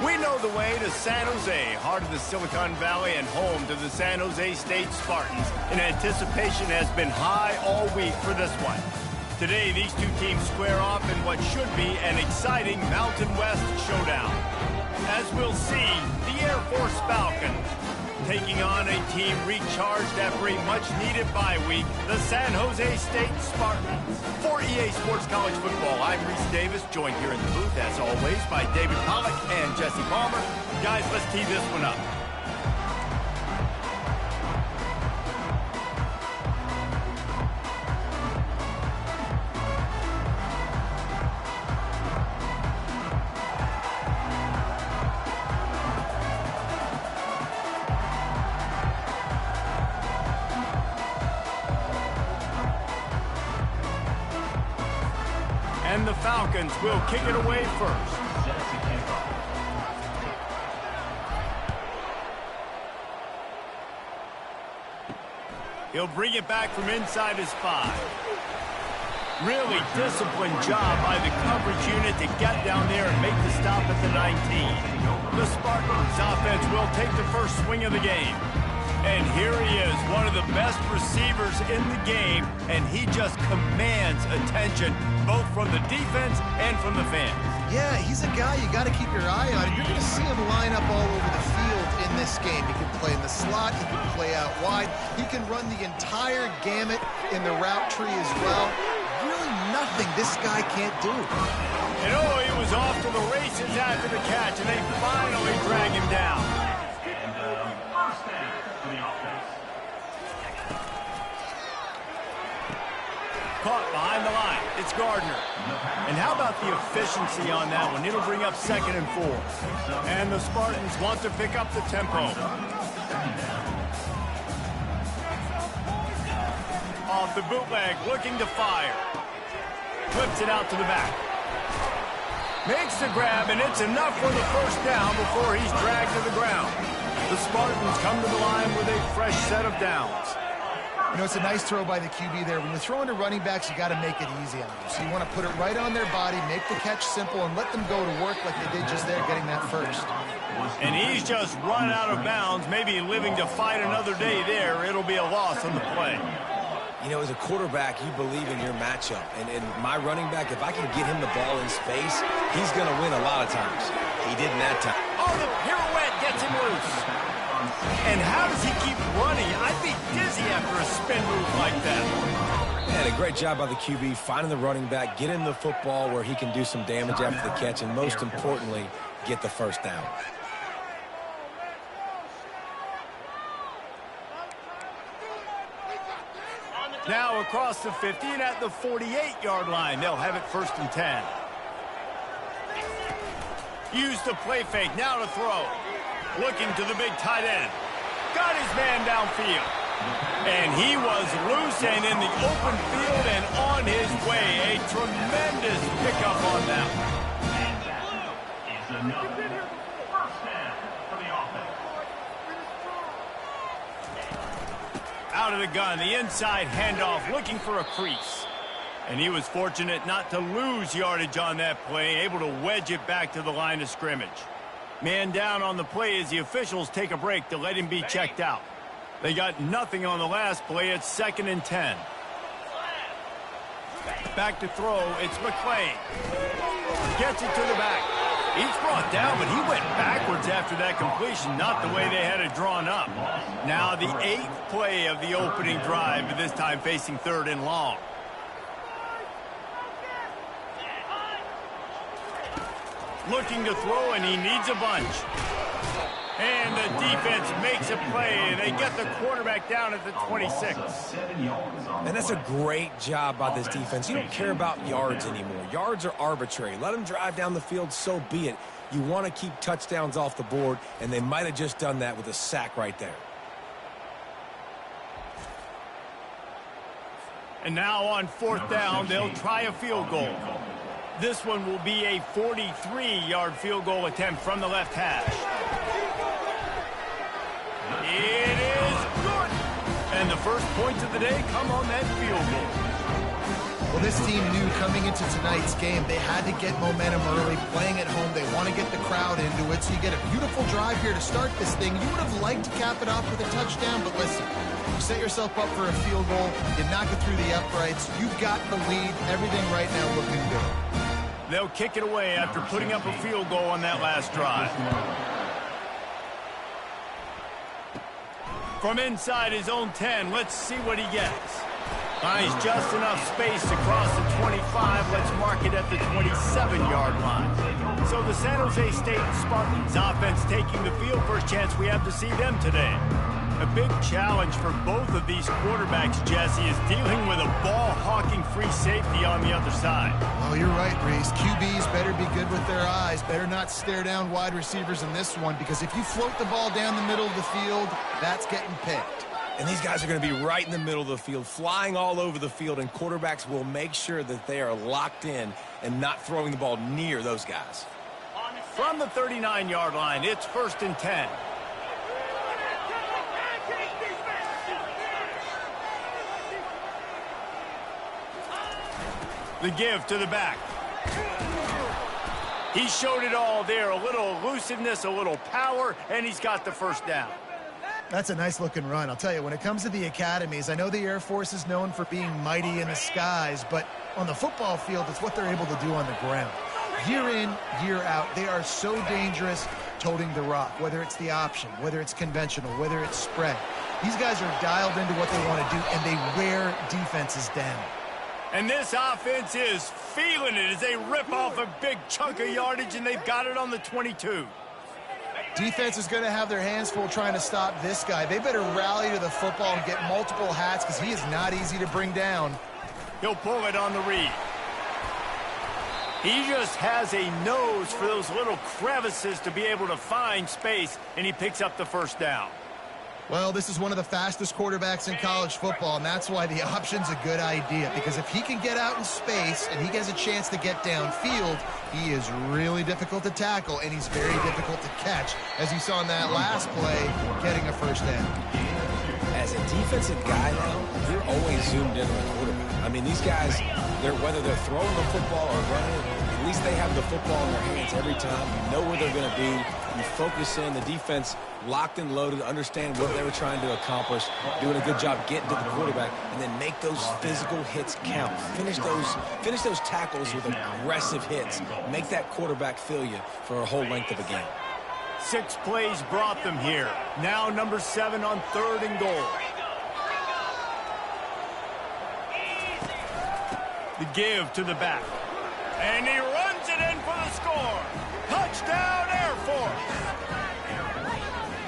We know the way to San Jose, heart of the Silicon Valley and home to the San Jose State Spartans. And anticipation has been high all week for this one. Today, these two teams square off in what should be an exciting Mountain West showdown. As we'll see, the Air Force Falcons taking on a team recharged after a much-needed bye week, the San Jose State Spartans. For EA Sports College Football, I'm Reese Davis, joined here in the booth, as always, by David Pollack and Jesse Palmer. Guys, let's tee this one up. And the Falcons will kick it away first. He'll bring it back from inside his 5. Really disciplined job by the coverage unit to get down there and make the stop at the 19. The Spartans offense will take the first swing of the game. And here he is, one of the best receivers in the game, and he just commands attention, both from the defense and from the fans. Yeah, he's a guy you got to keep your eye on. You're going to see him line up all over the field in this game. He can play in the slot, he can play out wide, he can run the entire gamut in the route tree as well. Really nothing this guy can't do. And oh, he was off to the races after the catch, and they finally drag him down. Caught behind the line. It's Gardner. And how about the efficiency on that one? It'll bring up 2nd and 4. And the Spartans want to pick up the tempo. Off the bootleg, looking to fire. Flips it out to the back. Makes the grab, and it's enough for the first down before he's dragged to the ground. The Spartans come to the line with a fresh set of downs. You know, it's a nice throw by the QB there. When you're throwing to running backs, you got to make it easy on them. So you want to put it right on their body, make the catch simple, and let them go to work like they did just there, getting that first. And he's just run out of bounds, maybe living to fight another day there. It'll be a loss on the play. You know, as a quarterback, you believe in your matchup. And my running back, if I can get him the ball in space, he's going to win a lot of times. He did in that time. Oh, the pirouette gets him loose. And how does he keep running? I'd be dizzy after a spin move like that. And a great job by the QB, finding the running back, get him the football where he can do some damage after the catch, and most importantly, get the first down. Now across the 50 and at the 48-yard line, they'll have it 1st and 10. Use the play fake, now to throw. Looking to the big tight end. Got his man downfield. And he was loose and in the open field and on his way. A tremendous pickup on that one. Out of the gun, the inside handoff, looking for a crease. And he was fortunate not to lose yardage on that play, able to wedge it back to the line of scrimmage. Man down on the play as the officials take a break to let him be checked out. They got nothing on the last play. It's 2nd and 10. Back to throw. It's McClain. Gets it to the back. He's brought down, but he went backwards after that completion, not the way they had it drawn up. Now the 8th play of the opening drive, but this time facing 3rd and long. Looking to throw, and he needs a bunch. And the defense makes a play. They get the quarterback down at the 26. And that's a great job by this defense. You don't care about yards anymore. Yards are arbitrary. Let them drive down the field, so be it. You want to keep touchdowns off the board, and they might have just done that with a sack right there. And now on 4th down, they'll try a field goal. This one will be a 43-yard field goal attempt from the left hash. It is good. And the first points of the day come on that field goal. Well, this team knew coming into tonight's game they had to get momentum early, playing at home. They want to get the crowd into it, so you get a beautiful drive here to start this thing. You would have liked to cap it off with a touchdown, but listen, you set yourself up for a field goal, you knock it through the uprights, you've got the lead, everything right now looking good. They'll kick it away after putting up a field goal on that last drive. From inside his own 10, let's see what he gets. Finds just enough space to cross the 25. Let's mark it at the 27-yard line. So the San Jose State Spartans offense taking the field. First chance we have to see them today. A big challenge for both of these quarterbacks, Jesse, is dealing with a ball-hawking free safety on the other side. Oh, you're right, Reese. QBs better be good with their eyes. Better not stare down wide receivers in this one, because if you float the ball down the middle of the field, that's getting picked. And these guys are going to be right in the middle of the field, flying all over the field, and quarterbacks will make sure that they are locked in and not throwing the ball near those guys. From the 39-yard line, it's 1st and 10. The give to the back. He showed it all there. A little elusiveness, a little power, and he's got the first down. That's a nice-looking run. I'll tell you, when it comes to the academies, I know the Air Force is known for being mighty in the skies, but on the football field, it's what they're able to do on the ground. Year in, year out, they are so dangerous toting the rock, whether it's the option, whether it's conventional, whether it's spread. These guys are dialed into what they want to do, and they wear defenses down. And this offense is feeling it as they rip off a big chunk of yardage, and they've got it on the 22. Defense is going to have their hands full trying to stop this guy. They better rally to the football and get multiple hats, because he is not easy to bring down. He'll pull it on the read. He just has a nose for those little crevices to be able to find space, and he picks up the first down. Well, this is one of the fastest quarterbacks in college football, and that's why the option's a good idea, because if he can get out in space and he gets a chance to get downfield, he is really difficult to tackle, and he's very difficult to catch, as you saw in that last play, getting a first down. As a defensive guy now, you're always zoomed in on the quarterback. I mean, these guys, whether they're throwing the football or running, at least they have the football in their hands every time. You know where they're going to be. You focus in, the defense locked and loaded, understand what they were trying to accomplish, doing a good job getting to the quarterback, and then make those physical hits count. Finish those tackles with aggressive hits. Make that quarterback feel you for a whole length of a game. 6 plays brought them here. Now number 7 on 3rd and goal. The give to the back. And he runs it in for the score. Touchdown, Air Force.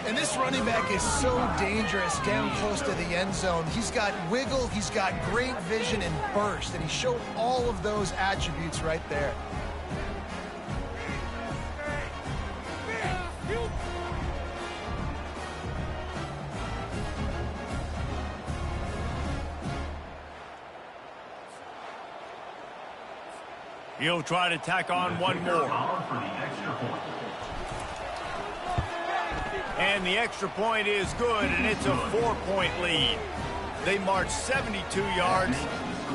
And this running back is so dangerous down close to the end zone. He's got wiggle, he's got great vision and burst, and he showed all of those attributes right there. He'll try to tack on one more. And the extra point is good, and it's a 4-point lead. They marched 72 yards,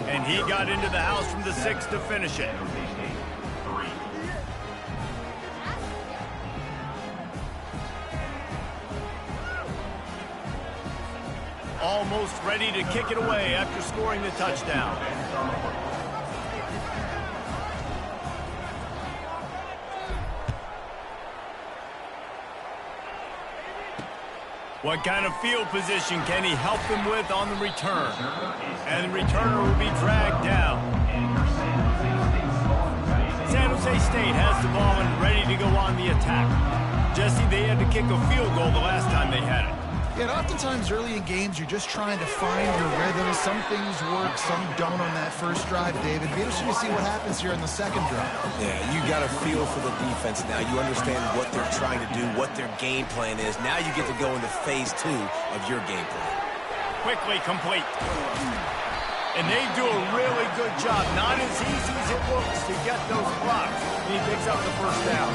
and he got into the house from the 6 to finish it. Almost ready to kick it away after scoring the touchdown. What kind of field position can he help them with on the return? And the returner will be dragged down. San Jose State has the ball and ready to go on the attack. Jesse, they had to kick a field goal the last time they had it. Yeah, and oftentimes early in games, you're just trying to find your rhythm. Some things work, some don't on that first drive, David. Be interested to see what happens here in the second drive. Yeah, you got a feel for the defense now. You understand what they're trying to do, what their game plan is. Now you get to go into phase 2 of your game plan. Quickly complete. And they do a really good job. Not as easy as it looks to get those blocks. And he picks up the first down.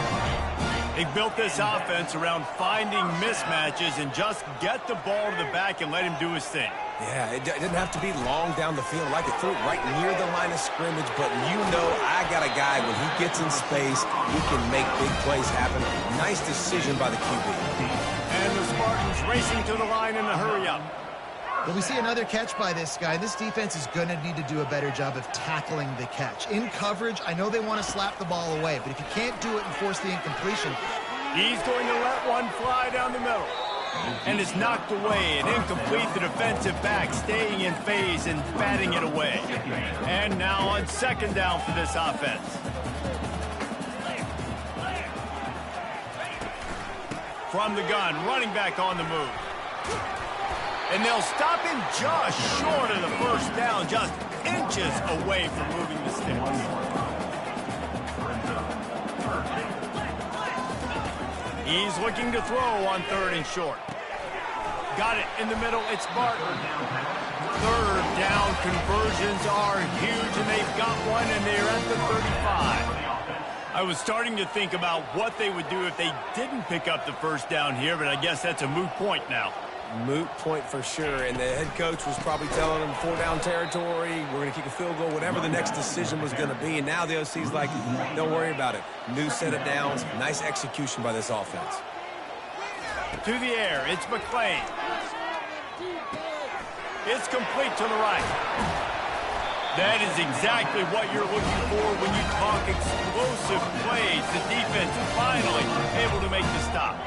They built this offense around finding mismatches and just get the ball to the back and let him do his thing. Yeah, it didn't have to be long down the field. I could throw it right near the line of scrimmage, but you know I got a guy, when he gets in space, he can make big plays happen. Nice decision by the QB. And the Spartans racing to the line in a hurry-up. Well, we see another catch by this guy. This defense is going to need to do a better job of tackling the catch. In coverage, I know they want to slap the ball away, but if you can't do it and force the incompletion. He's going to let one fly down the middle. And it's knocked away and incomplete. The defensive back staying in phase and batting it away. And now on second down for this offense. From the gun, running back on the move. And they'll stop him just short of the first down, just inches away from moving the sticks. He's looking to throw on 3rd and short. Got it in the middle. It's Barton. 3rd down conversions are huge, and they've got one, and they're at the 35. I was starting to think about what they would do if they didn't pick up the first down here, but I guess that's a moot point now. Moot point for sure, and the head coach was probably telling them 4-down territory, we're going to kick a field goal, whatever the next decision was going to be, and now the OC's like, don't worry about it. New set of downs, nice execution by this offense. To the air, it's McClain. It's complete to the right. That is exactly what you're looking for when you talk explosive plays. The defense finally able to make the stop.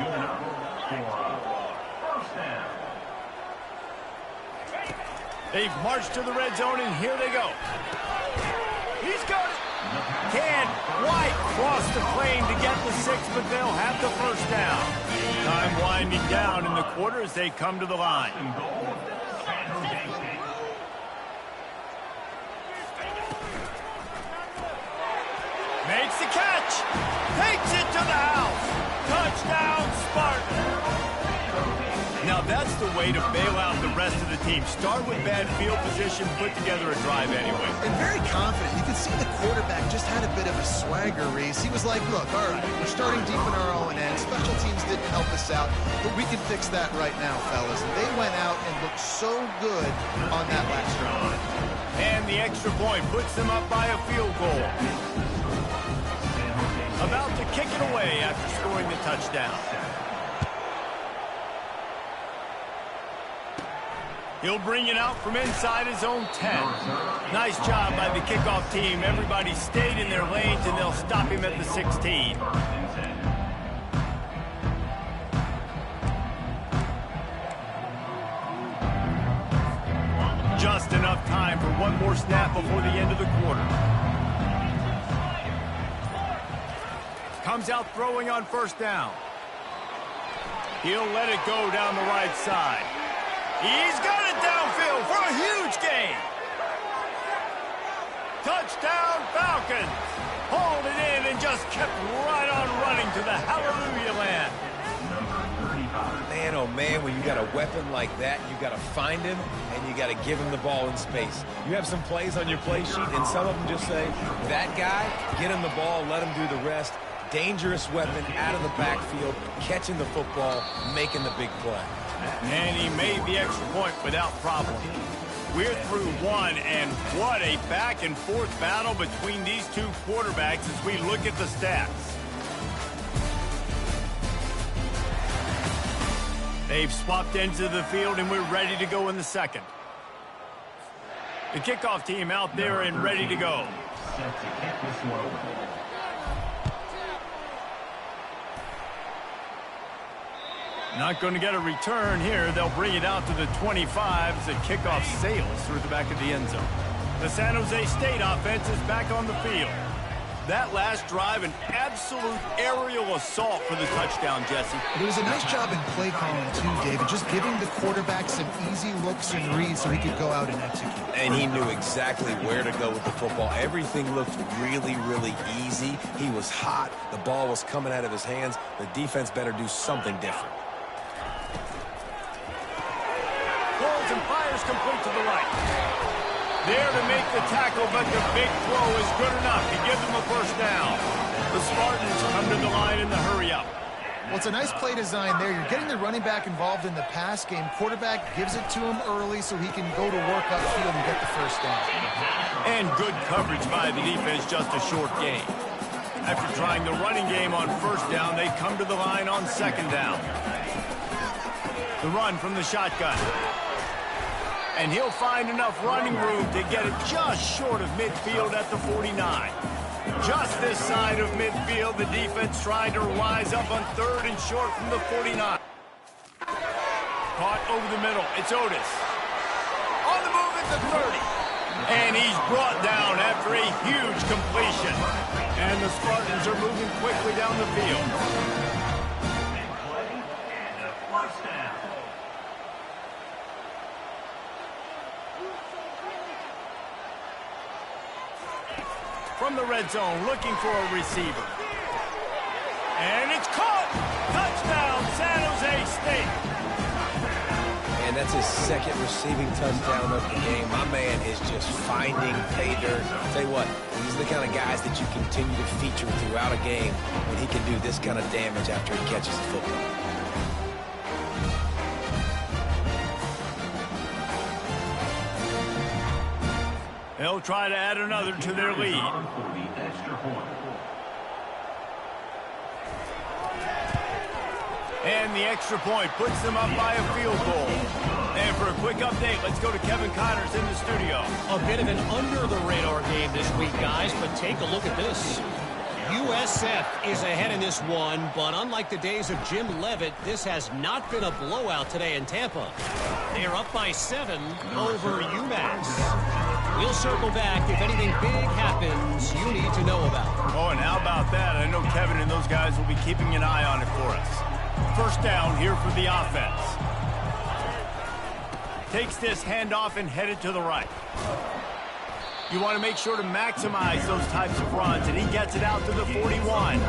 They've marched to the red zone, and here they go. He's got it. Can't quite cross the plane to get the 6, but they'll have the first down. Time winding down in the quarter as they come to the line. Makes the catch. Takes it to the house. Touchdown, Spartan. Now that's the way to bail out the rest of the team. Start with bad field position, put together a drive anyway. And very confident. You can see the quarterback just had a bit of a swagger, Reese. He was like, look, all right, we're starting deep in our own end. Special teams didn't help us out, but we can fix that right now, fellas. And they went out and looked so good on that last drive. And the extra point puts them up by a field goal. About to kick it away after scoring the touchdown. He'll bring it out from inside his own 10. Nice job by the kickoff team. Everybody stayed in their lanes, and they'll stop him at the 16. Just enough time for one more snap before the end of the quarter. Comes out throwing on first down. He'll let it go down the right side. He's got it downfield for a huge gain. Touchdown, Falcons. Hauled it in and just kept right on running to the hallelujah land. Man, oh man, when you got a weapon like that, you got to find him and you got to give him the ball in space. You have some plays on your play sheet, and some of them just say, that guy, get him the ball, let him do the rest. Dangerous weapon out of the backfield, catching the football, making the big play. And he made the extra point without problem. We're through one, and what a back-and-forth battle between these two quarterbacks as we look at the stats. They've swapped ends of the field, and we're ready to go in the second. The kickoff team out there and ready to go. Not going to get a return here. They'll bring it out to the 25 as the kickoff sails through the back of the end zone. The San Jose State offense is back on the field. That last drive, an absolute aerial assault for the touchdown, Jesse. It was a nice job in play calling, too, David, just giving the quarterback some easy looks and reads so he could go out and execute. And he knew exactly where to go with the football. Everything looked really, really easy. He was hot. The ball was coming out of his hands. The defense better do something different. Pulls and fires complete to the right. There to make the tackle, but the big throw is good enough to give them a first down. The Spartans come to the line in the hurry-up. Well, it's a nice play design there. You're getting the running back involved in the pass game. Quarterback gives it to him early so he can go to work upfield and get the first down. And good coverage by the defense, just a short gain. After trying the running game on first down, they come to the line on second down. The run from the shotgun. And he'll find enough running room to get it just short of midfield at the 49. Just this side of midfield, the defense trying to rise up on third and short from the 49. Caught over the middle. It's Otis. On the move at the 30. And he's brought down after a huge completion. And the Spartans are moving quickly down the field. From the red zone, looking for a receiver. And it's caught! Touchdown, San Jose State! And that's his second receiving touchdown of the game. My man is just finding pay dirt. I'll tell you what, these are the kind of guys that you continue to feature throughout a game when he can do this kind of damage after he catches the football. They'll try to add another to their lead. And the extra point puts them up by a field goal. And for a quick update, let's go to Kevin Connors in the studio. A bit of an under-the-radar game this week, guys, but take a look at this. USF is ahead in this one, but unlike the days of Jim Leavitt, this has not been a blowout today in Tampa. They are up by 7 over UMass. We'll circle back if anything big happens you need to know about. Oh, and how about that? I know Kevin and those guys will be keeping an eye on it for us. First down here for the offense. Takes this handoff and headed to the right. You want to make sure to maximize those types of runs, and he gets it out to the 41.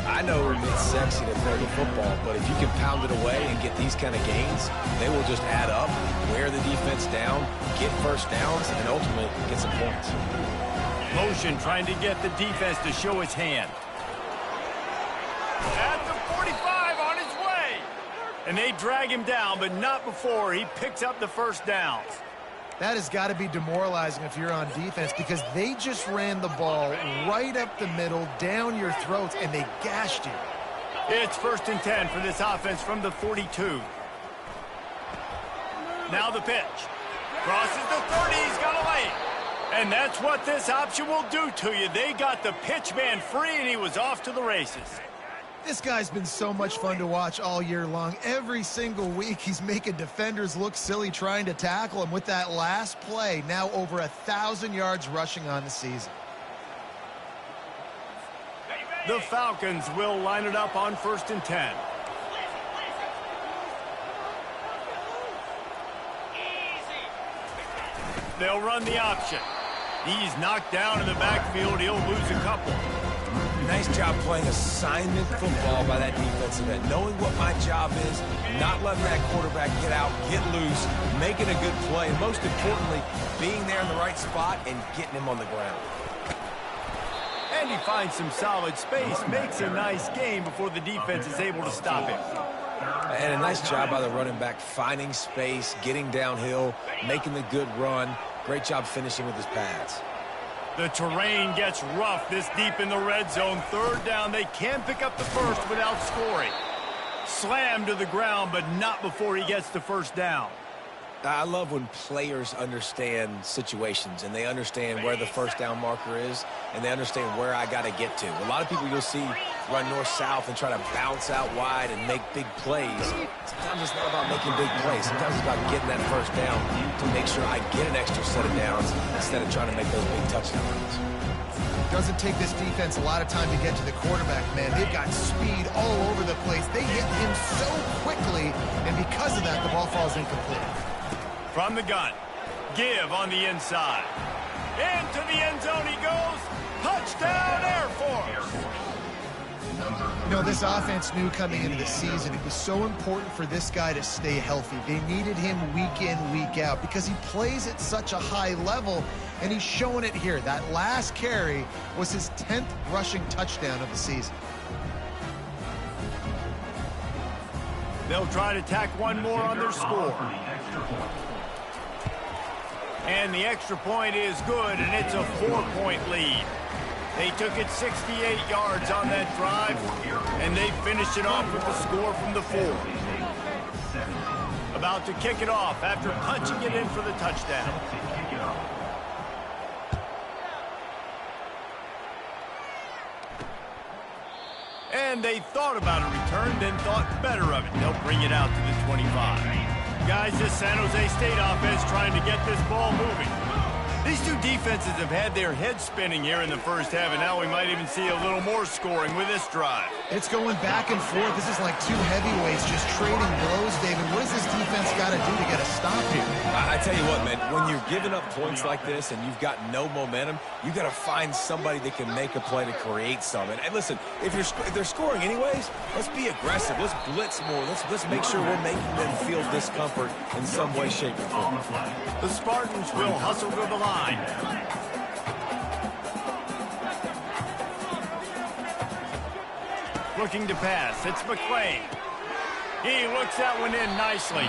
I know it's sexy to throw the football, but if you can pound it away and get these kind of gains, they will just add up, wear the defense down, get first downs, and ultimately get some points. Motion trying to get the defense to show its hand. At the 45 on his way. And they drag him down, but not before he picks up the first downs. That has got to be demoralizing if you're on defense because they just ran the ball right up the middle, down your throats, and they gashed you. It's 1st and 10 for this offense from the 42. Now the pitch. Crosses the 30, he's got a lane. And that's what this option will do to you. They got the pitch man free, and he was off to the races. This guy's been so much fun to watch all year long. Every single week, he's making defenders look silly trying to tackle him with that last play. Now over 1,000 yards rushing on the season. The Falcons will line it up on 1st and 10. They'll run the option. He's knocked down in the backfield. He'll lose a couple. Nice job playing assignment football by that defensive end. Knowing what my job is, not letting that quarterback get out, get loose, making a good play, and most importantly, being there in the right spot and getting him on the ground. And he finds some solid space, makes a nice gain before the defense is able to stop him. And a nice job by the running back, finding space, getting downhill, making the good run. Great job finishing with his pads. The terrain gets rough this deep in the red zone. 3rd down, they can pick up the first without scoring. Slammed to the ground, but not before he gets the first down. I love when players understand situations and they understand where the first down marker is and they understand where I got to get to. A lot of people you'll see run north-south and try to bounce out wide and make big plays. Sometimes it's not about making big plays. Sometimes it's about getting that first down to make sure I get an extra set of downs instead of trying to make those big touchdown runs. Doesn't take this defense a lot of time to get to the quarterback, man. They've got speed all over the place. They hit him so quickly, and because of that, the ball falls incomplete. From the gun, give on the inside. Into the end zone he goes. Touchdown, Air Force. You know, this offense knew coming into the season it was so important for this guy to stay healthy. They needed him week in, week out because he plays at such a high level, and he's showing it here. That last carry was his 10th rushing touchdown of the season. They'll try to tack one more on their score. And the extra point is good, and it's a 4-point lead. They took it 68 yards on that drive, and they finished it off with the score from the 4. About to kick it off after punching it in for the touchdown. And they thought about a return, then thought better of it. They'll bring it out to the 25. Guys, this San Jose State offense trying to get this ball moving. These two defenses have had their heads spinning here in the first half, and now we might even see a little more scoring with this drive. It's going back and forth. This is like two heavyweights just trading blows, David. What does this defense got to do to get a stop here? I tell you what, man, when you're giving up points like this and you've got no momentum, you got to find somebody that can make a play to create something. And listen, if they're scoring anyways, let's be aggressive. Let's blitz more. Let's make sure we're making them feel discomfort in some way, shape, or form. The Spartans will hustle to the line. Looking to pass. It's McClain. He looks that one in nicely.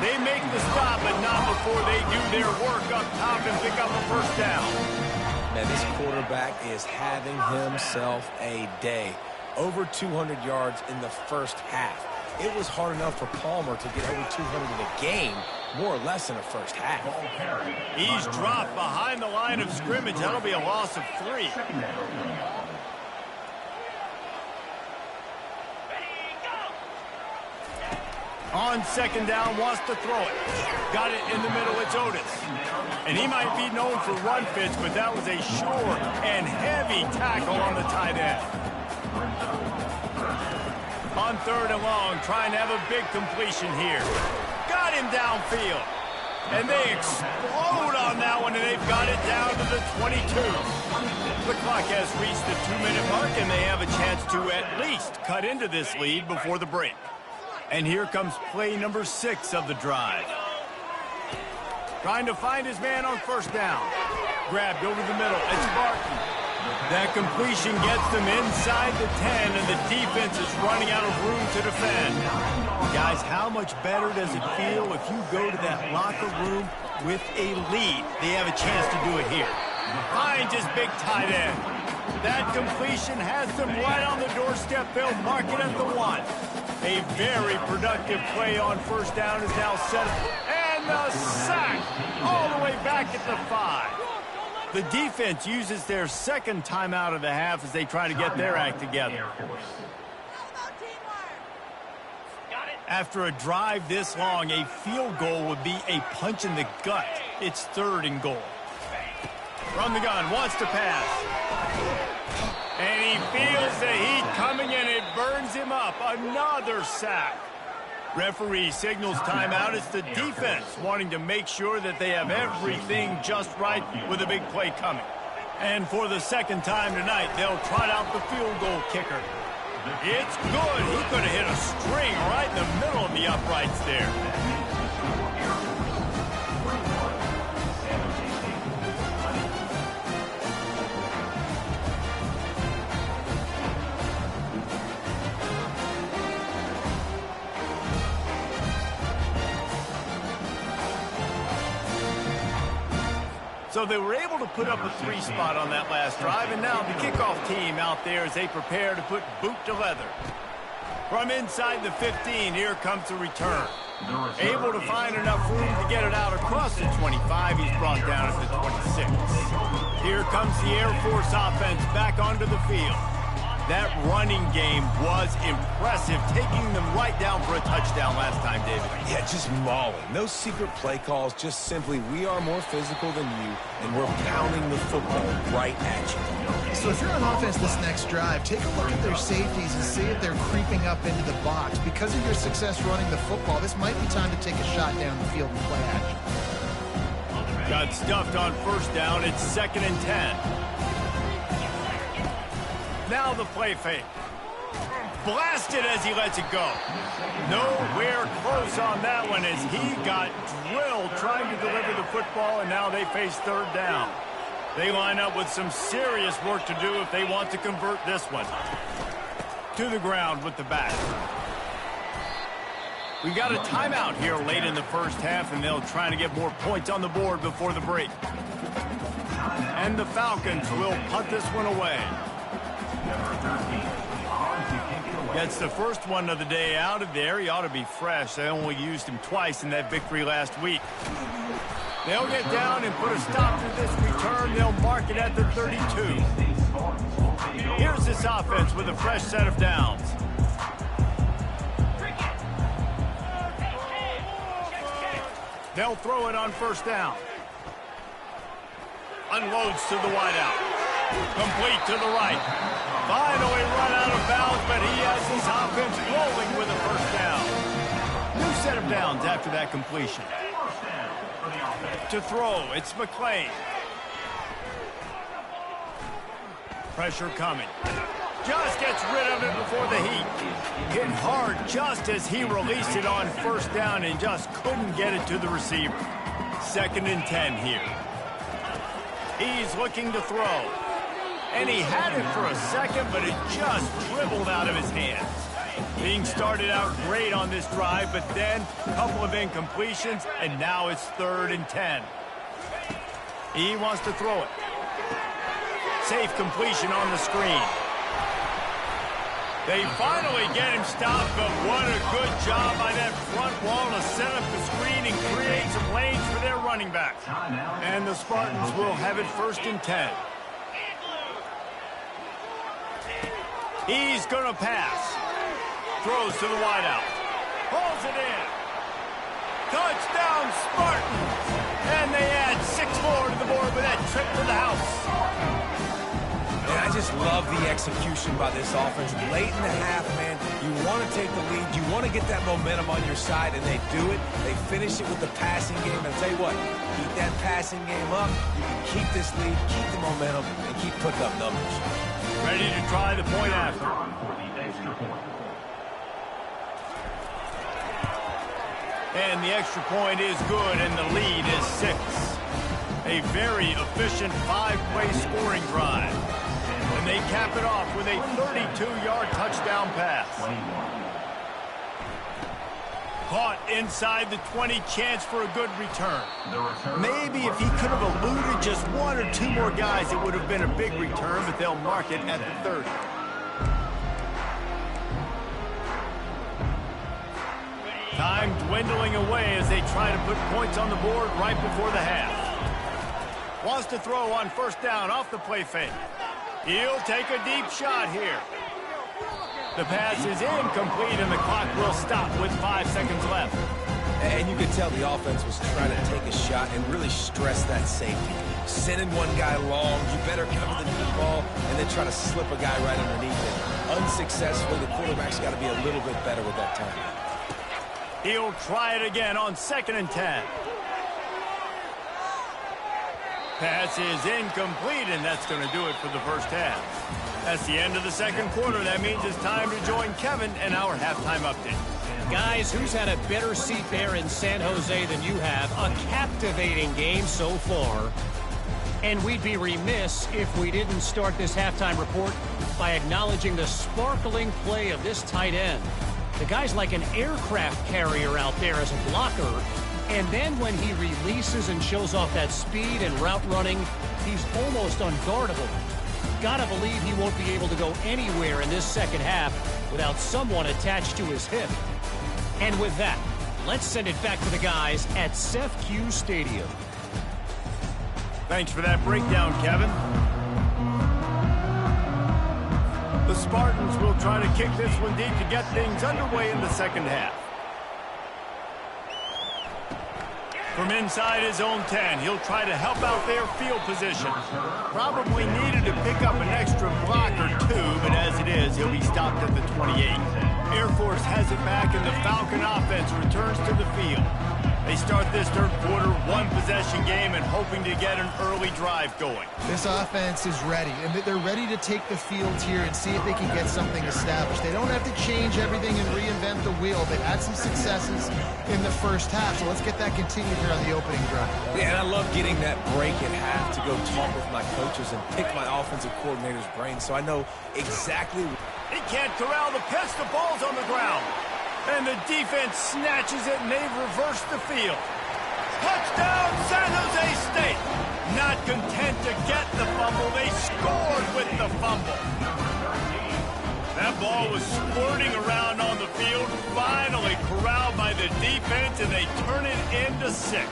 They make the stop, but not before they do their work up top and pick up a first down. Man, this quarterback is having himself a day. Over 200 yards in the first half. It was hard enough for Palmer to get over 200 in a game, more or less in the first half. He's dropped behind the line of scrimmage. That'll be a loss of 3. On second down, wants to throw it. Got it in the middle, it's Otis. And he might be known for run fits, but that was a short and heavy tackle on the tight end. On third and long, trying to have a big completion here. Got him downfield. And they explode on that one, and they've got it down to the 22. The clock has reached the 2-minute mark, and they have a chance to at least cut into this lead before the break. And here comes play number 6 of the drive. Trying to find his man on first down. Grabbed over the middle. It's Barton. That completion gets them inside the 10, and the defense is running out of room to defend. Guys, how much better does it feel if you go to that locker room with a lead? They have a chance to do it here. Finds his big tight end. That completion has them right on the doorstep. They'll mark it at the 1. A very productive play on first down is now set. And the sack all the way back at the 5. The defense uses their second timeout of the half as they try to get their act together. After a drive this long, a field goal would be a punch in the gut. It's 3rd and goal. From the gun, wants to pass. And he feels the heat coming, and it burns him up. Another sack. Referee signals timeout. It's the defense wanting to make sure that they have everything just right with a big play coming. And for the second time tonight, they'll trot out the field goal kicker. It's good. He could have hit a string right in the middle of the uprights there. So they were able to put up a 3 spot on that last drive, and now the kickoff team out there as they prepare to put boot to leather. From inside the 15, here comes the return. Able to find enough room to get it out across the 25. He's brought down at the 26. Here comes the Air Force offense back onto the field. That running game was impressive, taking them right down for a touchdown last time, David. Yeah, just mauling. No secret play calls, just simply we are more physical than you, and we're pounding the football right at you. So if you're on offense this next drive, take a look at their safeties and see if they're creeping up into the box. Because of your success running the football, this might be time to take a shot down the field and play action. Got stuffed on first down. It's 2nd and 10. Now the play fake. Blasted as he lets it go. Nowhere close on that one as he got drilled trying to deliver the football, and now they face third down. They line up with some serious work to do if they want to convert this one. To the ground with the back. We've got a timeout here late in the first half, and they'll try to get more points on the board before the break. And the Falcons will punt this one away. Gets the first one of the day out of there. He ought to be fresh. They only used him twice in that victory last week. They'll get down and put a stop to this return. They'll mark it at the 32. Here's this offense with a fresh set of downs. They'll throw it on first down. Unloads to the wideout. Complete to the right. Finally run out of bounds, but he has his offense rolling with a first down. New set of downs after that completion. To throw, it's McClain. Pressure coming. Just gets rid of it before the heat. Hit hard just as he released it on first down and just couldn't get it to the receiver. 2nd and 10 here. He's looking to throw. And he had it for a second, but it just dribbled out of his hands. Being started out great on this drive, but then a couple of incompletions, and now it's 3rd and 10. He wants to throw it. Safe completion on the screen. They finally get him stopped, but what a good job by that front wall to set up the screen and create some lanes for their running back. And the Spartans will have it 1st and 10. He's going to pass. Throws to the wideout. Pulls it in. Touchdown, Spartans! And they add 6 more to the board with that trip to the house. And I just love the execution by this offense. Late in the half, man, you want to take the lead. You want to get that momentum on your side, and they do it. They finish it with the passing game. And I'll tell you what, keep that passing game up. You can keep this lead, keep the momentum, and keep putting up numbers. Ready to try the point after. And the extra point is good, and the lead is 6. A very efficient 5-play scoring drive. And they cap it off with a 32-yard touchdown pass. Caught inside the 20, chance for a good return. Maybe if he could have eluded just 1 or 2 more guys, it would have been a big return, but they'll mark it at the 30. Time dwindling away as they try to put points on the board right before the half. Wants to throw on first down off the play fake. He'll take a deep shot here. The pass is incomplete, and the clock will stop with 5 seconds left. And you could tell the offense was trying to take a shot and really stress that safety. Sending one guy long, you better cover the deep ball, and then try to slip a guy right underneath it. Unsuccessfully, the quarterback's got to be a little bit better with that time. He'll try it again on 2nd and 10. Pass is incomplete, and that's going to do it for the first half. That's the end of the second quarter. That means it's time to join Kevin in our halftime update. Guys, who's had a better seat there in San Jose than you have? A captivating game so far. And we'd be remiss if we didn't start this halftime report by acknowledging the sparkling play of this tight end. The guy's like an aircraft carrier out there as a blocker. And then when he releases and shows off that speed and route running, he's almost unguardable. Gotta believe he won't be able to go anywhere in this second half without someone attached to his hip. And with that, let's send it back to the guys at SJSU Stadium. Thanks for that breakdown, Kevin. The Spartans will try to kick this one deep to get things underway in the second half. From inside his own 10, he'll try to help out their field position. Probably needed to pick up an extra block or 2, but as it is, he'll be stopped at the 28. Air Force has it back, and the Falcon offense returns to the field. They start this third quarter, one-possession game and hoping to get an early drive going. This offense is ready, and they're ready to take the field here and see if they can get something established. They don't have to change everything and reinvent the wheel. They've had some successes in the first half, so let's get that continued here on the opening drive. Yeah, and I love getting that break at half to go talk with my coaches and pick my offensive coordinator's brain so I know exactly. He can't corral the pitch. The ball's on the ground. And the defense snatches it, and they've reversed the field. Touchdown, San Jose State. Not content to get the fumble, they scored with the fumble. That ball was squirting around on the field, finally corralled by the defense, and they turn it into 6.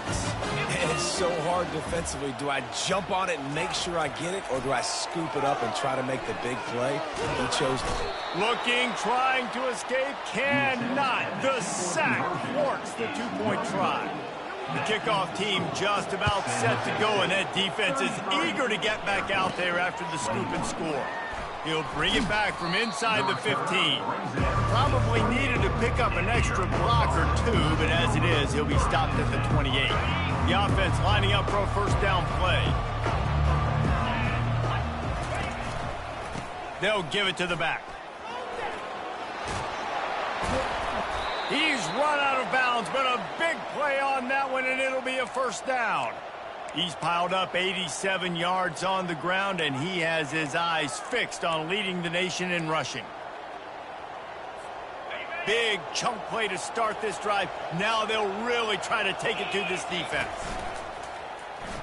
It's so hard defensively. Do I jump on it and make sure I get it, or do I scoop it up and try to make the big play? He chose to. Looking, trying to escape, cannot. The sack thwarts the two-point try. The kickoff team just about set to go, and that defense is eager to get back out there after the scoop and score. He'll bring it back from inside the 15. Probably needed to pick up an extra block or two, but as it is, he'll be stopped at the 28. The offense lining up for a first down play. They'll give it to the back. He's run out of bounds, but a big play on that one, and it'll be a first down. He's piled up 87 yards on the ground, and he has his eyes fixed on leading the nation in rushing. Big chunk play to start this drive. Now they'll really try to take it to this defense.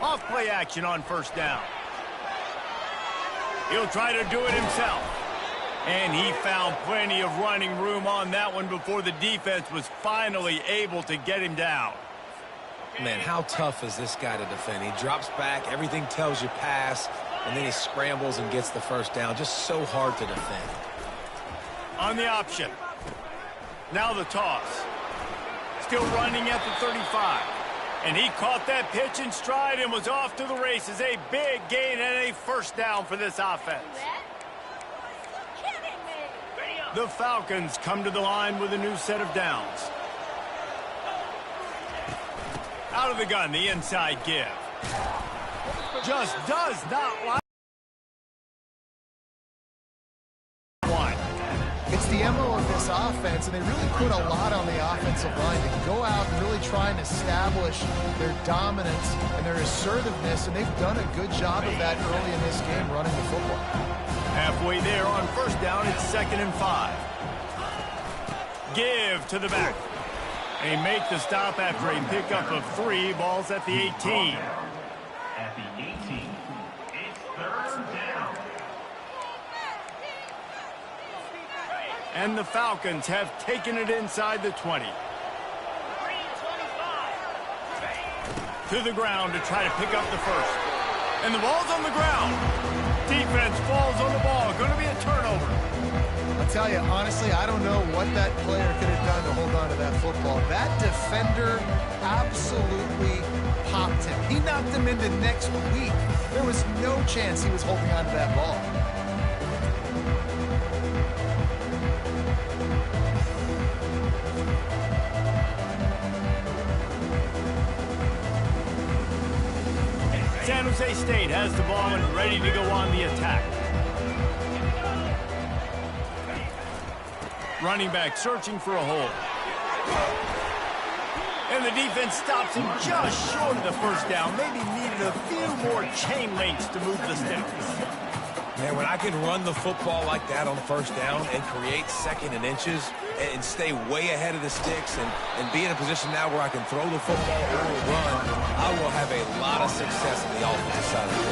Off play action on first down. He'll try to do it himself. And he found plenty of running room on that one before the defense was finally able to get him down. Man, how tough is this guy to defend? He drops back, everything tells you pass, and then he scrambles and gets the first down. Just so hard to defend. On the option. Now the toss. Still running at the 35. And he caught that pitch in stride and was off to the races. A big gain and a first down for this offense. The Falcons come to the line with a new set of downs. Out of the gun, the inside give. Just does not like one. It's the MO of this offense, and they really put a lot on the offensive line to go out and really try and establish their dominance and their assertiveness, and they've done a good job of that early in this game running the football. Halfway there on first down, it's 2nd and 5. Give to the back. They make the stop after a pickup of 3. Balls at the 18. At the 18, it's 3rd down. And the Falcons have taken it inside the 20. To the ground to try to pick up the first. And the ball's on the ground. Defense falls on the ball. Going to be a turnover. I'll tell you, honestly, I don't know what that player could have done to hold on to that football. That defender absolutely popped him. He knocked him into next week. There was no chance he was holding on to that ball. San Jose State has the ball and ready to go on the attack. Running back searching for a hole. And the defense stops him just short of the first down. Maybe needed a few more chain links to move the sticks. Man, when I can run the football like that on first down and create 2nd and inches and stay way ahead of the sticks and be in a position now where I can throw the football or run, I will have a lot of success on the offensive side of the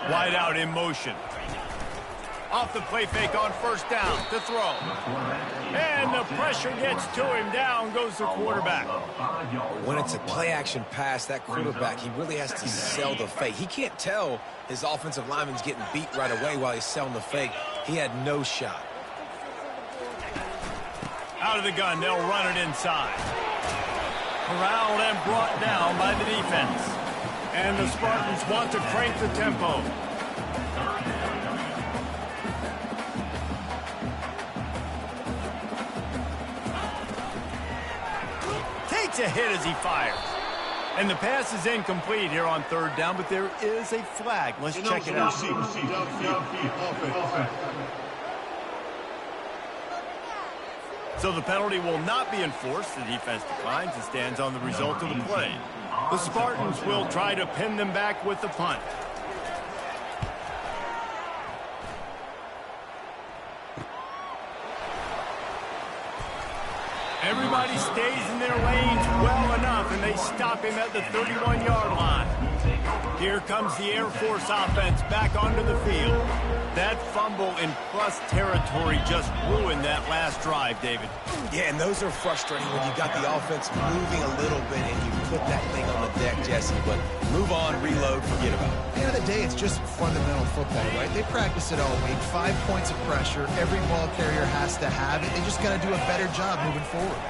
ball. Wide out in motion. Off the play fake on first down to throw. And the pressure gets to him. Down goes the quarterback. When it's a play-action pass, that quarterback, he really has to sell the fake. He can't tell his offensive lineman's getting beat right away while he's selling the fake. He had no shot. Out of the gun, they'll run it inside. Corralled and brought down by the defense. And the Spartans want to crank the tempo. takes a hit as he fires. And the pass is incomplete here on third down, but there is a flag. Let's check it out. So the penalty will not be enforced. The defense declines and stands on the result of the play. The Spartans will try to pin them back with the punt. Everybody stays in their lanes well enough, and they stop him at the 31-yard line. Here comes the Air Force offense back onto the field. That fumble in plus territory just ruined that last drive, David. Yeah, and those are frustrating when you got the offense moving a little bit and you put that thing on the deck, Jesse. But move on, reload, forget about it. At the end of the day, it's just fundamental football, right? They practice it all week. 5 points of pressure. Every ball carrier has to have it. They just got to do a better job moving forward.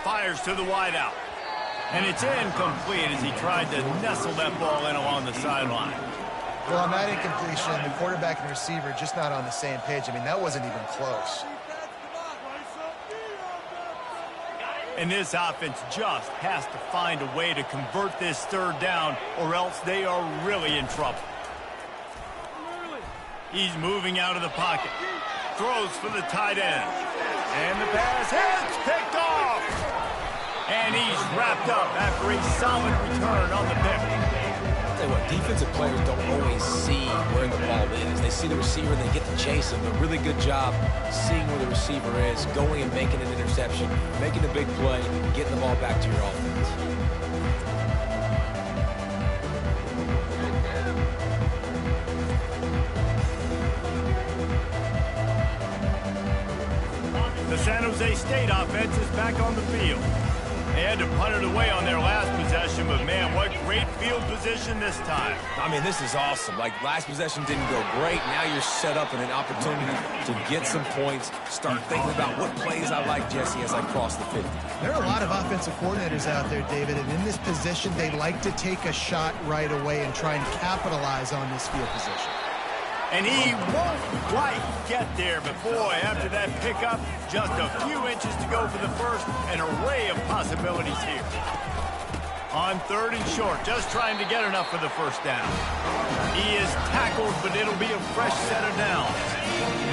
Fires to the wideout. And it's incomplete as he tried to nestle that ball in along the sideline. Well, on that incompletion, the quarterback and receiver just not on the same page. I mean, that wasn't even close. And this offense just has to find a way to convert this third down, or else they are really in trouble. He's moving out of the pocket. Throws for the tight end. And the pass hits, picked off. And he's wrapped up after a solid return on the pick. I'll tell you what, defensive players don't always see where the ball is. They see the receiver and they get to chase him. A really good job seeing where the receiver is, going and making an interception, making a big play, getting the ball back to your offense. The San Jose State offense is back on the field. They had to punt it away on their last possession, but man, what great field position this time. I mean, this is awesome. Like, last possession didn't go great. Now you're set up in an opportunity to get some points, start thinking about what plays I like, Jesse, as I cross the 50. There are a lot of offensive coordinators out there, David, and in this position, they like to take a shot right away and try and capitalize on this field position. And he won't quite get there, but boy, after that pickup, just a few inches to go for the first, an array of possibilities here. On third and short, just trying to get enough for the first down. He is tackled, but it'll be a fresh set of downs.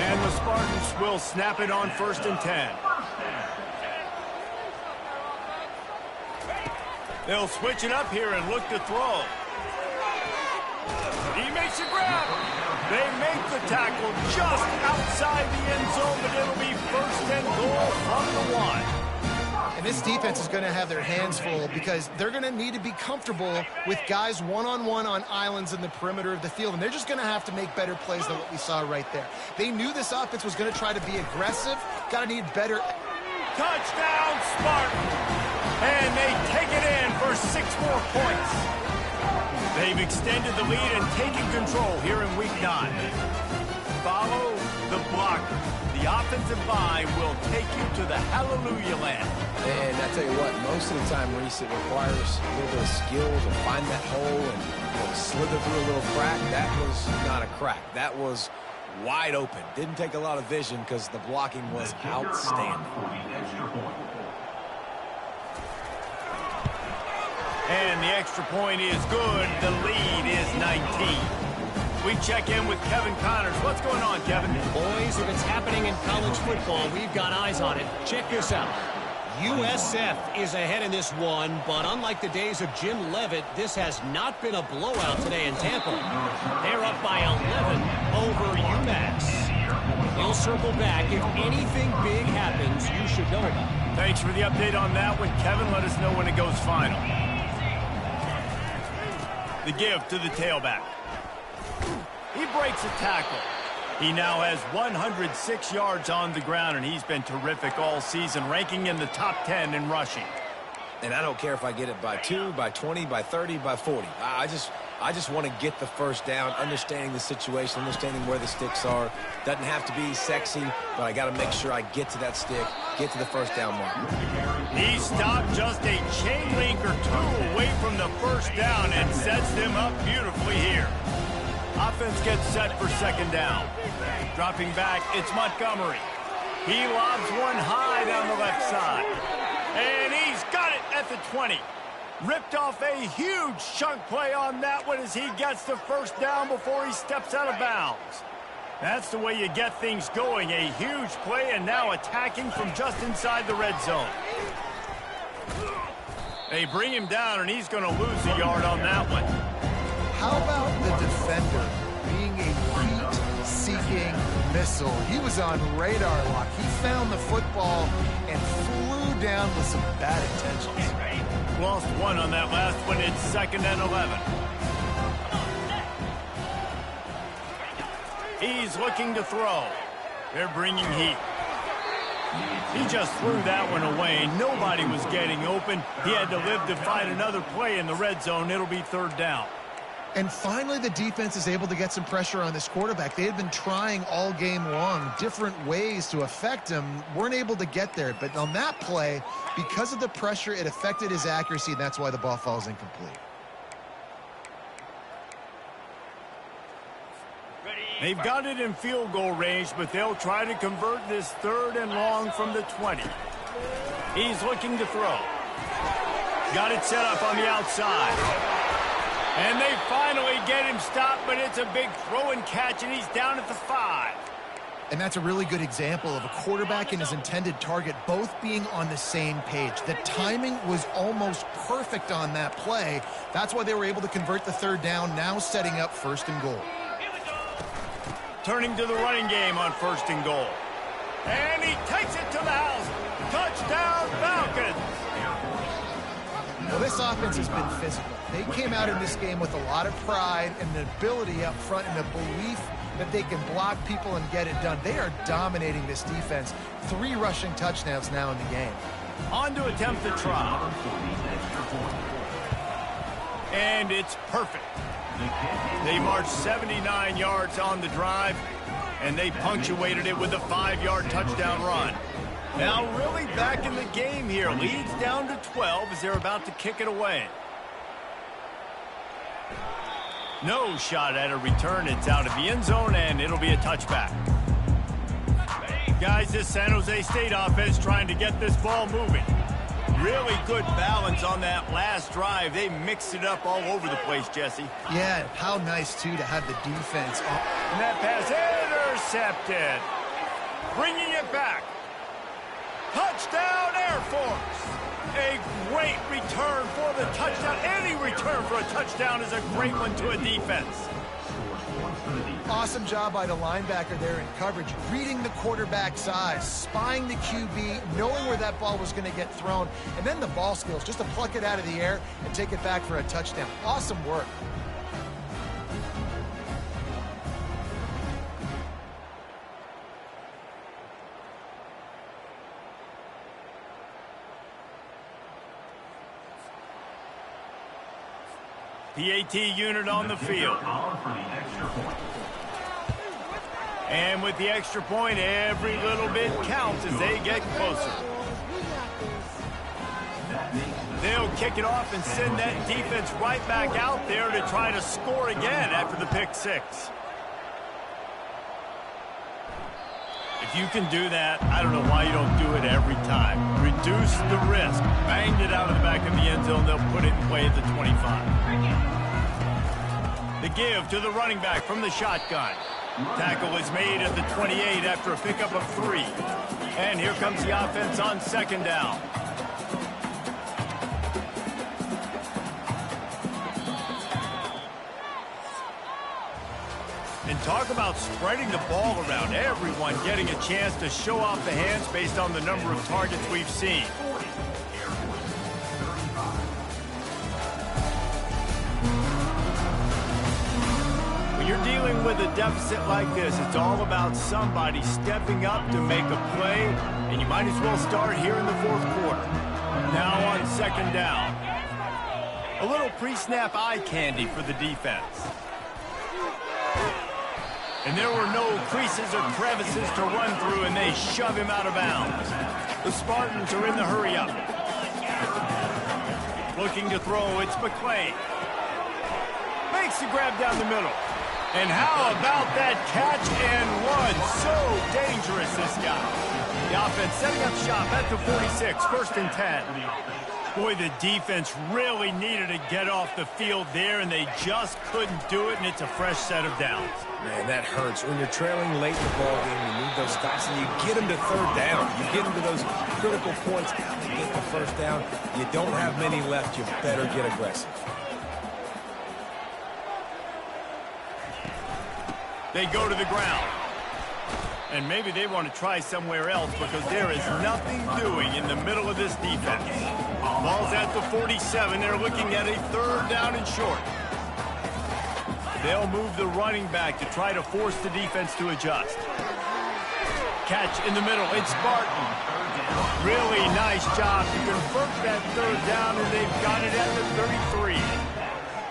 And the Spartans will snap it on 1st and 10. They'll switch it up here and look to throw. He makes a grab. They make the tackle just outside the end zone, but it'll be 1st and goal from the 1. And this defense is going to have their hands full because they're going to need to be comfortable with guys one-on-one on islands in the perimeter of the field, and they're just going to have to make better plays than what we saw right there. They knew this offense was going to try to be aggressive. Got to need better. Touchdown, Spartans! And they take it in for 6 more points. They've extended the lead and taken control here in Week 9. Follow the block. The offensive line will take you to the hallelujah land. And I tell you what, most of the time, Reese, it requires a little bit of skill to find that hole and slither through a little crack. That was not a crack. That was wide open. Didn't take a lot of vision because the blocking was outstanding. And the extra point is good. The lead is 19. We check in with Kevin Connors. What's going on, Kevin? Boys, if it's happening in college football, we've got eyes on it. Check this out. USF is ahead in this one, but unlike the days of Jim Levitt, this has not been a blowout today in Tampa. They're up by 11 over UMass. We'll circle back. If anything big happens, you should know about it. Thanks for the update on that one, Kevin. Let us know when it goes final. The give to the tailback. He breaks a tackle. He now has 106 yards on the ground, and he's been terrific all season, ranking in the top 10 in rushing. And I don't care if I get it by 2, by 20, by 30, by 40. I just want to get the first down, understanding the situation, understanding where the sticks are. Doesn't have to be sexy, but I got to make sure I get to that stick, get to the first down mark. He stopped just a chain link or 2 away from the first down and sets them up beautifully here. Offense gets set for 2nd down. Dropping back, it's Montgomery. He lobs one high down the left side. And he's got it at the 20. Ripped off a huge chunk play on that one as he gets the first down before he steps out of bounds. That's the way you get things going. A huge play and now attacking from just inside the red zone. They bring him down and he's going to lose a yard on that one. How about the defender being a heat-seeking missile? He was on radar lock. He found the football and flew down with some bad intentions. Lost one on that last one. It's 2nd and 11. He's looking to throw. They're bringing heat. He just threw that one away. Nobody was getting open. He had to live to fight another play in the red zone. It'll be 3rd down. And finally, the defense is able to get some pressure on this quarterback. They had been trying all game long different ways to affect him. Weren't able to get there. But on that play, because of the pressure, it affected his accuracy, and that's why the ball falls incomplete. They've got it in field goal range, but they'll try to convert this 3rd and long from the 20. He's looking to throw. Got it set up on the outside. And they finally get him stopped, but it's a big throw and catch, and he's down at the 5. And that's a really good example of a quarterback and his intended target both being on the same page. The timing was almost perfect on that play. That's why they were able to convert the 3rd down, now setting up 1st and goal. Turning to the running game on 1st and goal. And he takes it to the house. Touchdown, Falcons. Well, this offense has been physical. They came out in this game with a lot of pride and the ability up front and the belief that they can block people and get it done. They are dominating this defense. 3 rushing touchdowns now in the game. On to attempt the try. And it's perfect. They marched 79 yards on the drive, and they punctuated it with a 5-yard touchdown run. Now really back in the game here. Leads down to 12 as they're about to kick it away. No shot at a return. It's out of the end zone, and it'll be a touchback. Guys, this San Jose State offense trying to get this ball moving. Really good balance on that last drive. They mixed it up all over the place, Jesse. Yeah, how nice, too, to have the defense. And that pass intercepted. Bringing it back. Touchdown, Air Force. A great return for the touchdown. Any return for a touchdown is a great one to a defense. Awesome job by the linebacker there in coverage, reading the quarterback's eyes, spying the QB, knowing where that ball was going to get thrown, and then the ball skills just to pluck it out of the air and take it back for a touchdown. Awesome work. PAT unit on the field. And with the extra point, every little bit counts as they get closer. They'll kick it off and send that defense right back out there to try to score again after the pick 6. If you can do that, I don't know why you don't do it every time. Reduce the risk. Banged it out of the back of the end zone. They'll put it in play at the 25. The give to the running back from the shotgun. Tackle is made at the 28 after a pickup of 3. And here comes the offense on 2nd down. And talk about spreading the ball around. Everyone getting a chance to show off the hands based on the number of targets we've seen. When you're dealing with a deficit like this, it's all about somebody stepping up to make a play, and you might as well start here in the 4th quarter. Now on 2nd down. A little pre-snap eye candy for the defense. And there were no creases or crevices to run through, and they shove him out of bounds. The Spartans are in the hurry-up. Looking to throw, it's McClain. Makes the grab down the middle. And how about that catch and run? So dangerous, this guy. The offense setting up shop at the 46, 1st and 10. Boy, the defense really needed to get off the field there, and they just couldn't do it, and it's a fresh set of downs. Man, that hurts. When you're trailing late in the ballgame, you need those stops, and you get them to 3rd down. You get them to those critical points, and they get the 1st down. You don't have many left. You better get aggressive. They go to the ground. And maybe they want to try somewhere else because there is nothing doing in the middle of this defense. Ball's at the 47. They're looking at a 3rd down and short. They'll move the running back to try to force the defense to adjust. Catch in the middle. It's Barton. Really nice job to convert that 3rd down, and they've got it at the 33.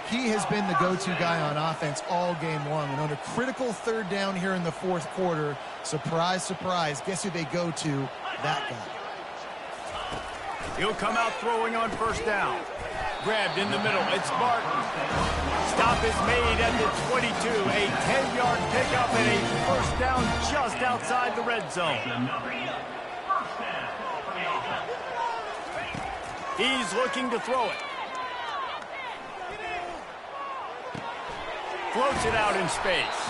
He has been the go-to guy on offense all game long. And on a critical 3rd down here in the 4th quarter, surprise, surprise, guess who they go to? That guy. He'll come out throwing on 1st down. Grabbed in the middle. It's Barton. Stop is made at the 22. A 10-yard pickup and a 1st down just outside the red zone. He's looking to throw it. Floats it out in space.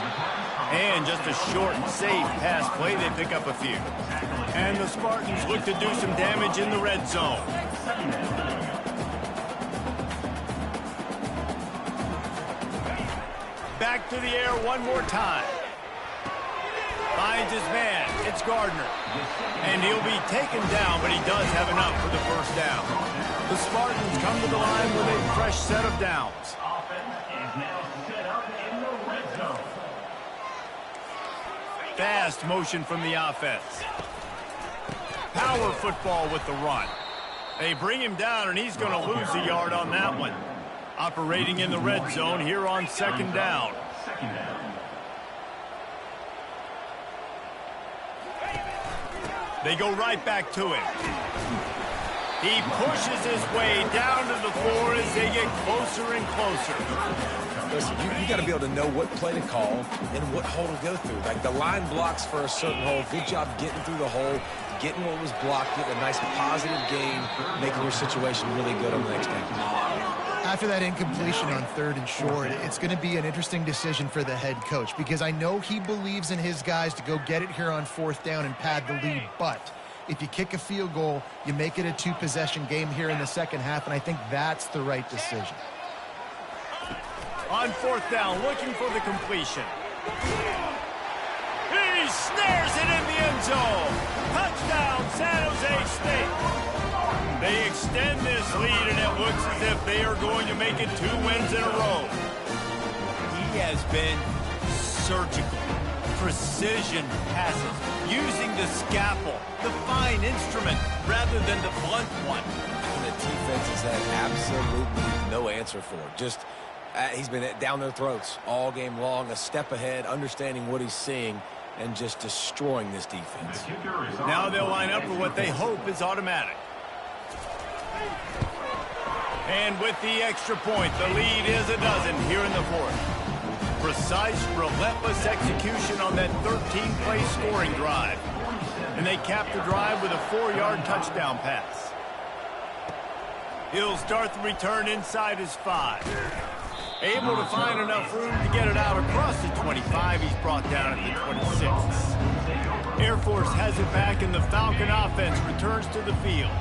And just a short and safe pass play. They pick up a few. And the Spartans look to do some damage in the red zone. Back to the air one more time. Finds his man. It's Gardner. And he'll be taken down, but he does have enough for the 1st down. The Spartans come to the line with a fresh set of downs. Fast motion from the offense. Power football with the run. They bring him down, and he's going to lose a yard on that one. Operating in the red zone here on 2nd down. They go right back to it. He pushes his way down to the floor as they get closer and closer. Listen, you got to be able to know what play to call and what hole to go through. Like the line blocks for a certain hole. Good job getting through the hole, getting what was blocked, getting a nice positive gain, making your situation really good on the next game. After that incompletion on 3rd and short, it's going to be an interesting decision for the head coach because I know he believes in his guys to go get it here on 4th down and pad the lead, but if you kick a field goal, you make it a 2-possession game here in the 2nd half, and I think that's the right decision. On 4th down, looking for the completion. He snares it in the end zone. Touchdown, San Jose State. They extend this lead, and it looks as if they are going to make it 2 wins in a row. He has been surgical. Precision passes, using the scalpel, the fine instrument, rather than the blunt one. And the defense has had absolutely no answer for it. Just he's been down their throats all game long, a step ahead, understanding what he's seeing, and just destroying this defense. Now they'll line up for what they hope is automatic. And with the extra point, the lead is a dozen here in the 4th. Precise, relentless execution on that 13-play scoring drive. And they cap the drive with a 4-yard touchdown pass. He'll start the return inside his 5. Able to find enough room to get it out across the 25. He's brought down at the 26. Air Force has it back, and the Falcon offense returns to the field.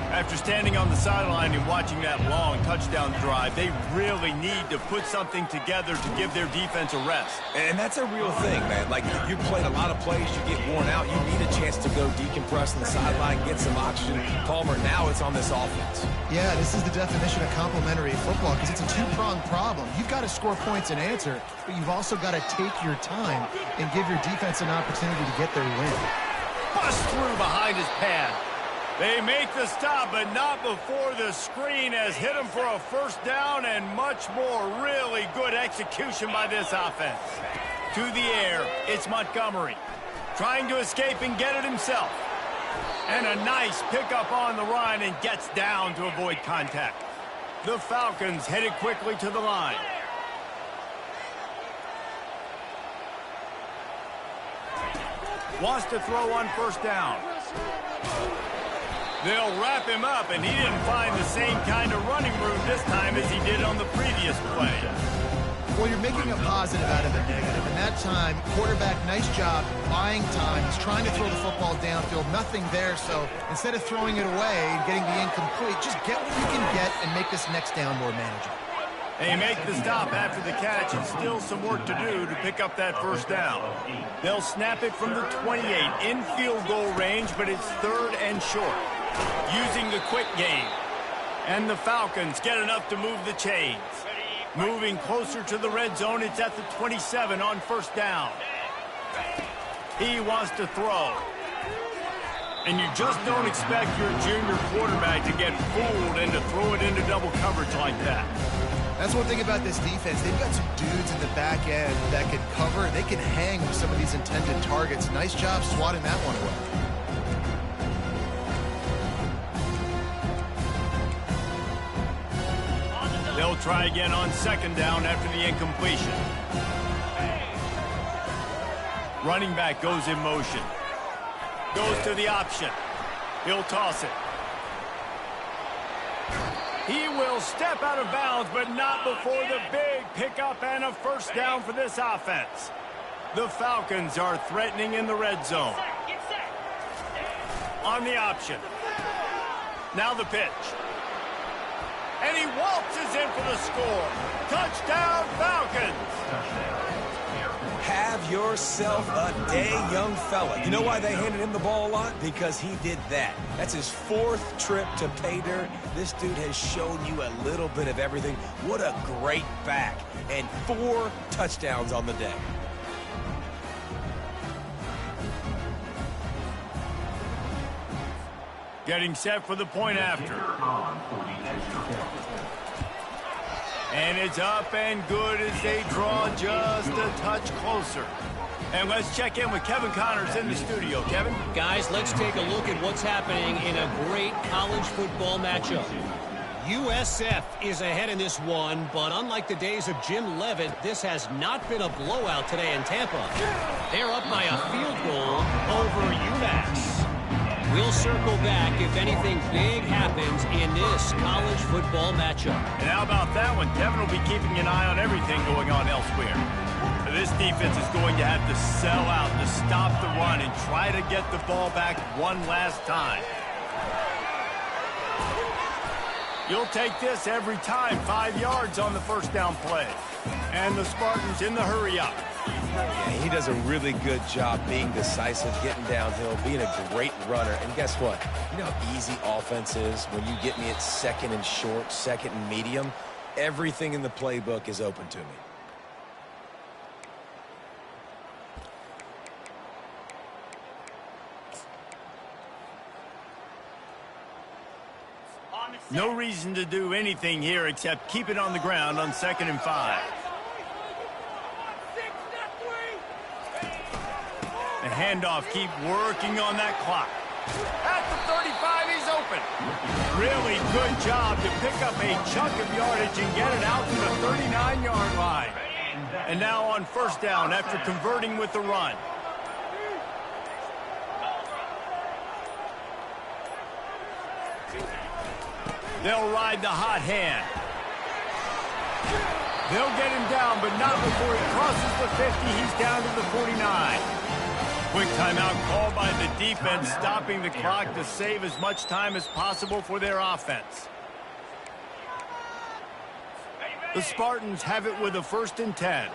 After standing on the sideline and watching that long touchdown drive, they really need to put something together to give their defense a rest. And that's a real thing, man. Like, you played a lot of plays, you get worn out, you need a chance to go decompress on the sideline, get some oxygen. Palmer, now it's on this offense. Yeah, this is the definition of complementary football because it's a 2-pronged problem. You've got to score points and answer, but you've also got to take your time and give your defense an opportunity to get their win. Bust through behind his pad. They make the stop, but not before the screen has hit him for a 1st down, and much more. Really good execution by this offense. To the air, it's Montgomery. Trying to escape and get it himself. And a nice pickup on the run, and gets down to avoid contact. The Falcons headed quickly to the line. Wants to throw on first down. They'll wrap him up, and he didn't find the same kind of running room this time as he did on the previous play. Well, you're making a positive out of a negative, and that time, quarterback, nice job, buying time. He's trying to throw the football downfield, nothing there, so instead of throwing it away and getting the incomplete, just get what you can get and make this next down more manageable. They make the stop after the catch, and still some work to do to pick up that first down. They'll snap it from the 28 in field goal range, but it's 3rd and short. Using the quick game. And the Falcons get enough to move the chains. Moving closer to the red zone, it's at the 27 on first down. He wants to throw. And you just don't expect your junior quarterback to get fooled and to throw it into double coverage like that. That's one thing about this defense. They've got some dudes in the back end that can cover. They can hang with some of these intended targets. Nice job swatting that one away. They'll try again on second down after the incompletion. Running back goes in motion. Goes to the option. He'll toss it. He will step out of bounds, but not before the big pickup and a first down for this offense. The Falcons are threatening in the red zone. On the option. Now the pitch. And he waltzes in for the score. Touchdown, Falcons! Have yourself a day, young fella. You know why they handed him the ball a lot? Because he did that. That's his 4th trip to pay dirt. This dude has shown you a little bit of everything. What a great back. And 4 touchdowns on the day. Getting set for the point after. And it's up and good as they draw just a touch closer. And let's check in with Kevin Connors in the studio. Kevin? Guys, let's take a look at what's happening in a great college football matchup. USF is ahead in this one, but unlike the days of Jim Levitt, this has not been a blowout today in Tampa. They're up by a field goal over UMass. We'll circle back if anything big happens in this college football matchup. And how about that one? Kevin will be keeping an eye on everything going on elsewhere. This defense is going to have to sell out to stop the run and try to get the ball back one last time. You'll take this every time. 5 yards on the first down play. And the Spartans in the hurry-up. Yeah, he does a really good job being decisive, getting downhill, being a great runner. And guess what? You know how easy offense is when you get me at 2nd and short, 2nd and medium? Everything in the playbook is open to me. No reason to do anything here except keep it on the ground on 2nd and 5. The handoff, keep working on that clock. At the 35, he's open. Really good job to pick up a chunk of yardage and get it out to the 39-yard line. And now on first down after converting with the run. They'll ride the hot hand. They'll get him down, but not before he crosses the 50. He's down to the 49. Quick timeout called by the defense, stopping the clock to save as much time as possible for their offense. The Spartans have it with a 1st and 10.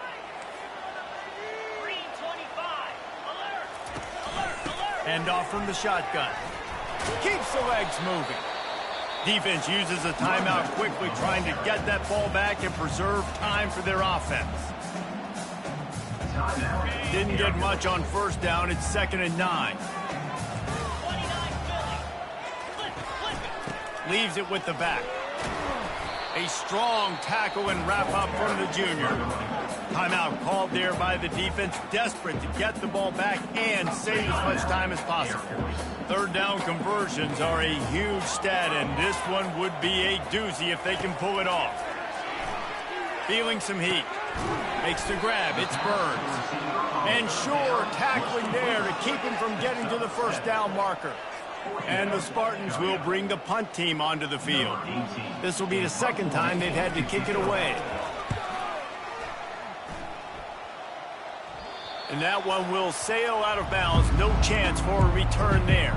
Hand off from the shotgun. Keeps the legs moving. Defense uses a timeout quickly, trying to get that ball back and preserve time for their offense. Didn't get much on first down. It's 2nd and 9. Leaves it with the back. A strong tackle and wrap up from the junior. Timeout called there by the defense, desperate to get the ball back and save as much time as possible. 3rd down conversions are a huge stat, and this one would be a doozy if they can pull it off. Feeling some heat. Makes the grab. It's Burns. And sure, tackling there to keep him from getting to the first down marker. And the Spartans will bring the punt team onto the field. This will be the second time they've had to kick it away. And that one will sail out of bounds. No chance for a return there.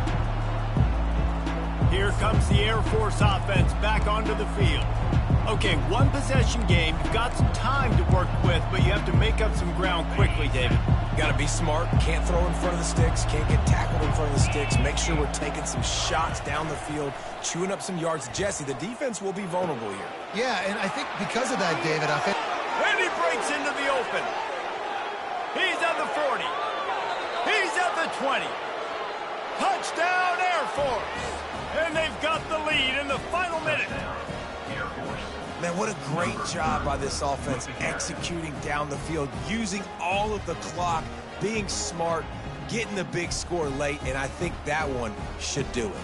Here comes the Air Force offense back onto the field. Okay, one possession game. You've got some time to work with, but you have to make up some ground quickly, David. Got to be smart. Can't throw in front of the sticks. Can't get tackled in front of the sticks. Make sure we're taking some shots down the field, chewing up some yards. Jesse, the defense will be vulnerable here. Yeah, and I think because of that, David, I think... And he breaks into the open. He's at the 40. He's at the 20. Touchdown, Air Force. And they've got the lead in the final minute. Man, what a great job by this offense executing down the field, using all of the clock, being smart, getting the big score late, and I think that one should do it.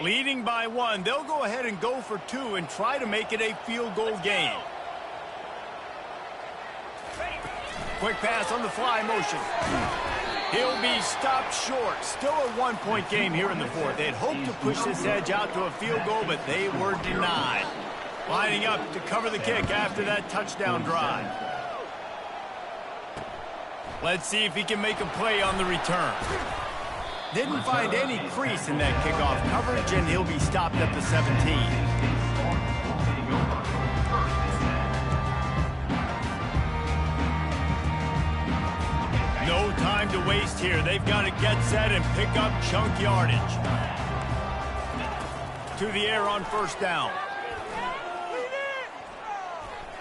Leading by one, they'll go ahead and go for two and try to make it a field goal game. Quick pass on the fly motion. He'll be stopped short. Still a one-point game here in the fourth. They'd hoped to push this edge out to a field goal, but they were denied. Lining up to cover the kick after that touchdown drive. Let's see if he can make a play on the return. Didn't find any crease in that kickoff coverage, and he'll be stopped at the 17. No time to waste here. They've got to get set and pick up chunk yardage. To the air on first down.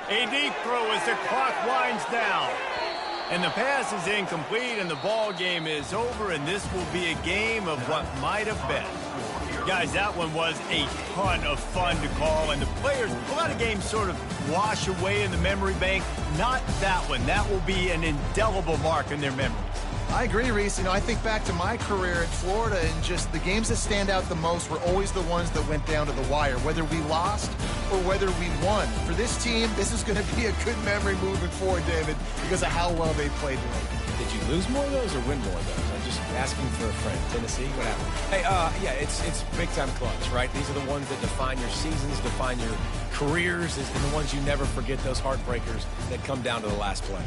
A deep throw as the clock winds down. And the pass is incomplete, and the ball game is over, and this will be a game of what might have been. Guys, that one was a ton of fun to call, and the players, a lot of games sort of wash away in the memory bank. Not that one. That will be an indelible mark in their memories. I agree, Reese. You know, I think back to my career at Florida, and just the games that stand out the most were always the ones that went down to the wire, whether we lost or whether we won. For this team, this is going to be a good memory moving forward, David, because of how well they played late. Did you lose more of those or win more of those? I'm just asking for a friend. Tennessee, what happened? Hey, yeah, it's big-time clutch, right? These are the ones that define your seasons, define your careers, and the ones you never forget, those heartbreakers that come down to the last play.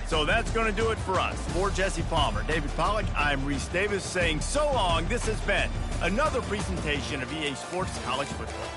So that's going to do it for us. For Jesse Palmer, David Pollack, I'm Reese Davis saying so long. This has been another presentation of EA Sports College Football.